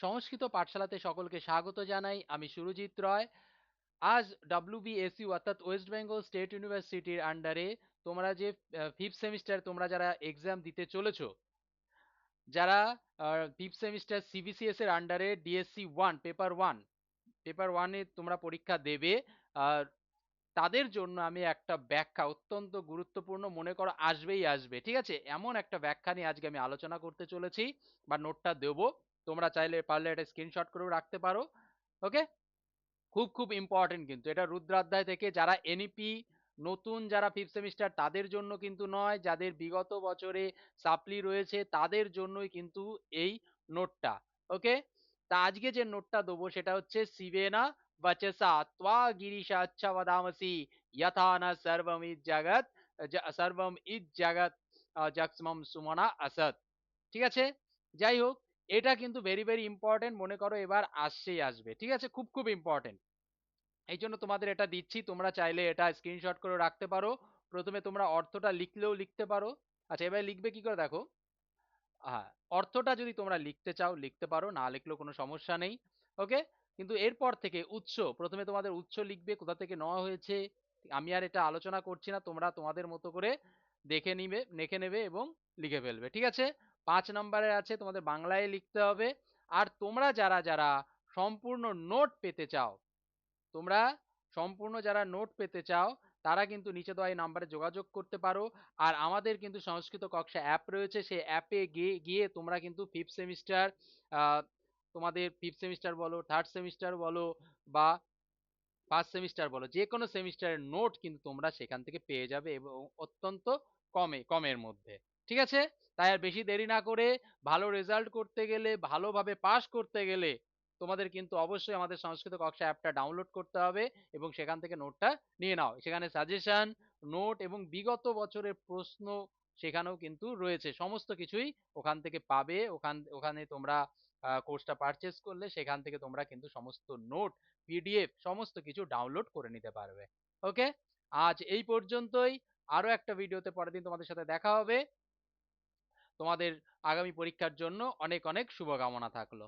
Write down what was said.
সংস্কৃত পাঠশালাতে সকলকে স্বাগত জানাই। আমি সুরজিৎ রয়। আজ WBSU অর্থাৎ ওয়েস্ট বেঙ্গল স্টেট ইউনিভার্সিটির আন্ডারে তোমরা যে 5th সেমিস্টার তোমরা যারা এক্সাম দিতে চলেছো, যারা 5th সেমিস্টার CBCS এর আন্ডারে DSC 1 পেপার 1 এ তোমরা পরীক্ষা দেবে, আর তাদের জন্য আমি একটা ব্যাখ্যা অত্যন্ত গুরুত্বপূর্ণ মনে করো আসবেই আসবে, ঠিক আছে? এমন একটা ব্যাখ্যা নিয়ে আজকে আমি আলোচনা করতে চলেছি বা নোটটা দেবো। তোমরা চাইলে পারলে এটা স্ক্রিনশট করেও রাখতে পারো। ওকে, খুব খুব ইম্পর্টেন্ট কিন্তু এটা রুদ্রাধ্যায় থেকে। যারা এনইপি নতুন যারা 5th সেমিস্টার তাদের জন্য কিন্তু নয়, যাদের বিগত বছরে সাপ্লি রয়েছে তাদের জন্যই কিন্তু এই নোটটা। ওকে, তা আজকে যে নোটটা দেবো সেটা হচ্ছে শিবেনা বচসা ত্বা গিরিশাচ্ছা বদামসি যথা না সর্বম ইদ জগৎ সর্বম ইদ জগৎ যক্ষ্মম সুমনা আসৎ। ঠিক আছে, যাই হোক, এটা কিন্তু ভেরি ভেরি ইম্পর্টেন্ট মনে করো, এবার আসছেই আসবে, ঠিক আছে? খুব খুব ইম্পর্টেন্ট। এই জন্য তোমাদের এটা দিচ্ছি, তোমরা চাইলে এটা স্ক্রিনশট করে রাখতে পারো। প্রথমে তোমরা অর্থটা লিখলেও লিখতে পারো। আচ্ছা, এবার লিখবে কি করে দেখো। হ্যাঁ, অর্থটা যদি তোমরা লিখতে চাও লিখতে পারো, না লিখলেও কোনো সমস্যা নেই। ওকে, কিন্তু এরপর থেকে উৎস, প্রথমে তোমাদের উৎস লিখবে, কোথা থেকে নেওয়া হয়েছে। আমি আর এটা আলোচনা করছি না, তোমরা তোমাদের মতো করে দেখে নেবে এবং লিখে ফেলবে, ঠিক আছে? 5 নম্বরে আছে তোমাদের বাংলায় লিখতে হবে। আর তোমরা যারা যারা সম্পূর্ণ নোট পেতে চাও, তোমরা সম্পূর্ণ যারা নোট পেতে চাও তারা কিন্তু নিচে দেওয়া এই নাম্বারে যোগাযোগ করতে পারো। আর আমাদের কিন্তু সংস্কৃত কক্ষা অ্যাপ রয়েছে, সেই অ্যাপে গিয়ে গিয়ে তোমরা কিন্তু 5th সেমিস্টার, তোমাদের 5th সেমিস্টার বলো, 3rd সেমিস্টার বলো বা 1st সেমিস্টার বলো, যে কোনো সেমিস্টারের নোট কিন্তু তোমরা সেখান থেকে পেয়ে যাবে এবং অত্যন্ত কমের মধ্যে, ঠিক আছে? তাই আর বেশি দেরি না করে ভালো রেজাল্ট করতে গেলে, ভালোভাবে পাস করতে গেলে তোমাদের কিন্তু অবশ্যই আমাদের সংস্কৃত কক্ষা অ্যাপটা ডাউনলোড করতে হবে এবং সেখান থেকে নোটটা নিয়ে নাও। সেখানে সাজেশন, নোট এবং বিগত বছরের প্রশ্ন সেখানেও কিন্তু রয়েছে, সমস্ত কিছুই ওখান থেকে পাবে। ওখানে তোমরা কোর্সটা পারচেস করলে সেখান থেকে তোমরা কিন্তু সমস্ত নোট, পিডিএফ সমস্ত কিছু ডাউনলোড করে নিতে পারবে। ওকে, আজ এই পর্যন্তই। আরো একটা ভিডিওতে পরের দিন তোমাদের সাথে দেখা হবে। তোমাদের আগামী পরীক্ষার জন্য অনেক অনেক শুভকামনা থাকলো।